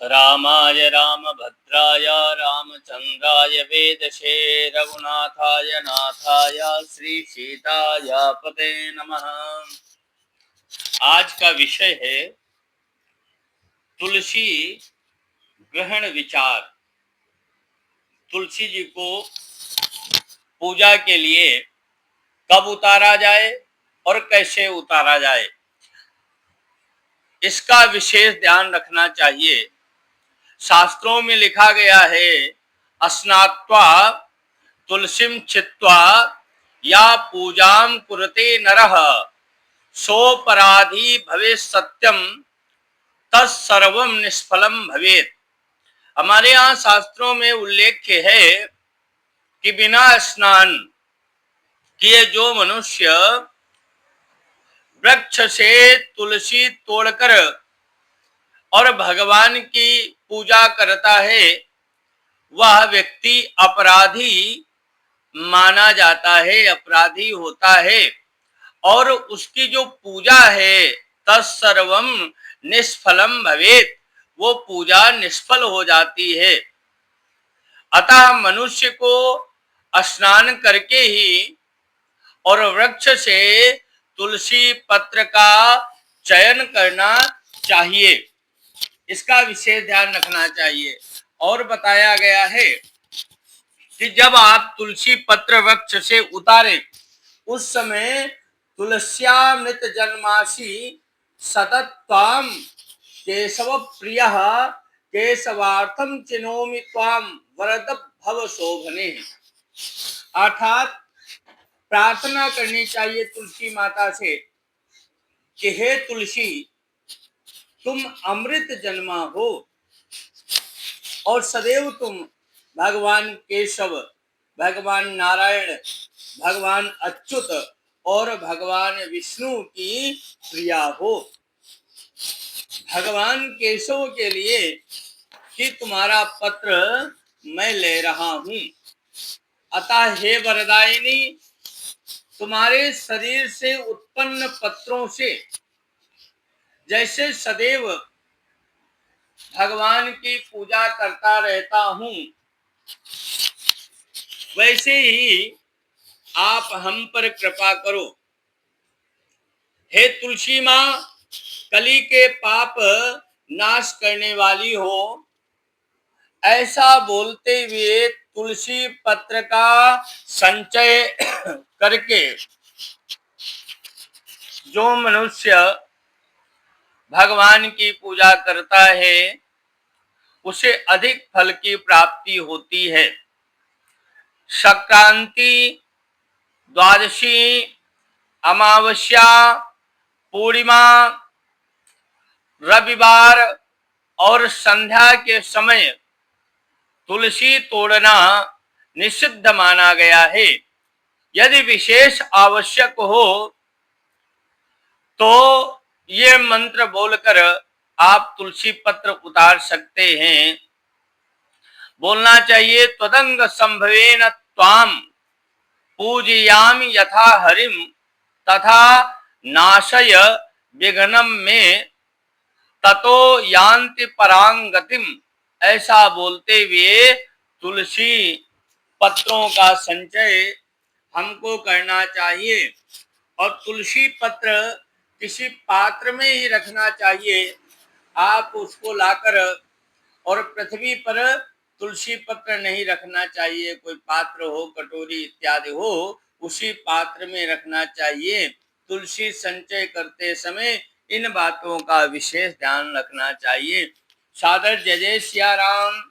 रामाय रामभद्राय रामचंद्राय वेदसे रघुनाथाय नाथाय श्री सीताय पते नमः। आज का विषय है तुलसी ग्रहण विचार। तुलसी जी को पूजा के लिए कब उतारा जाए और कैसे उतारा जाए, इसका विशेष ध्यान रखना चाहिए। शास्त्रों में लिखा गया है, स्नात्वा तुलसीम छित्त्वा या पूजाम कुरुते नरः सोपराधी भवे सत्यम तत्सर्वम निष्फलम भवेत्। हमारे यहाँ शास्त्रों में उल्लेख है कि बिना स्नान किए जो मनुष्य वृक्ष से तुलसी तोड़कर और भगवान की पूजा करता है, वह व्यक्ति अपराधी माना जाता है, अपराधी होता है और उसकी जो पूजा है तत्सर्वम निष्फलम भवेत्, वो पूजा निष्फल हो जाती है। अतः मनुष्य को स्नान करके ही और वृक्ष से तुलसी पत्र का चयन करना चाहिए, इसका विशेष ध्यान रखना चाहिए। और बताया गया है कि जब आप तुलसी पत्र वृक्ष से उतारे उस समय तुलस्यामृत जन्मासी सतत्वाम केशव प्रियः केशवार्थम चिनोमि त्वाम वरद भव शोभने। अर्थात प्रार्थना करनी चाहिए तुलसी माता से कि हे तुलसी, तुम अमृत जन्मा हो और सदैव तुम भगवान केशव, भगवान नारायण, भगवान अच्युत और भगवान विष्णु की प्रिया हो। भगवान केशव के लिए कि तुम्हारा पत्र मैं ले रहा हूं, अतः हे वरदायिनी, तुम्हारे शरीर से उत्पन्न पत्रों से जैसे सदैव भगवान की पूजा करता रहता हूं, वैसे ही आप हम पर कृपा करो। हे तुलसी माँ, कली के पाप नाश करने वाली हो, ऐसा बोलते हुए तुलसी पत्र का संचय करके जो मनुष्य भगवान की पूजा करता है उसे अधिक फल की प्राप्ति होती है। संक्रांति, द्वादशी, अमावस्या, पूर्णिमा, रविवार और संध्या के समय तुलसी तोड़ना निषिद्ध माना गया है। यदि विशेष आवश्यक हो तो ये मंत्र बोलकर आप तुलसी पत्र उतार सकते हैं। बोलना चाहिए, त्वदंग संभवेन त्वाम पूजयामि यथा हरिम तथा नाशय विघ्नम में ततो यान्ति परांगतिम। ऐसा बोलते हुए तुलसी पत्रों का संचय हमको करना चाहिए और तुलसी पत्र किसी पात्र में ही रखना चाहिए। आप उसको लाकर और पृथ्वी पर तुलसी पत्र नहीं रखना चाहिए। कोई पात्र हो, कटोरी इत्यादि हो, उसी पात्र में रखना चाहिए। तुलसी संचय करते समय इन बातों का विशेष ध्यान रखना चाहिए। सादर जय जय सिया राम।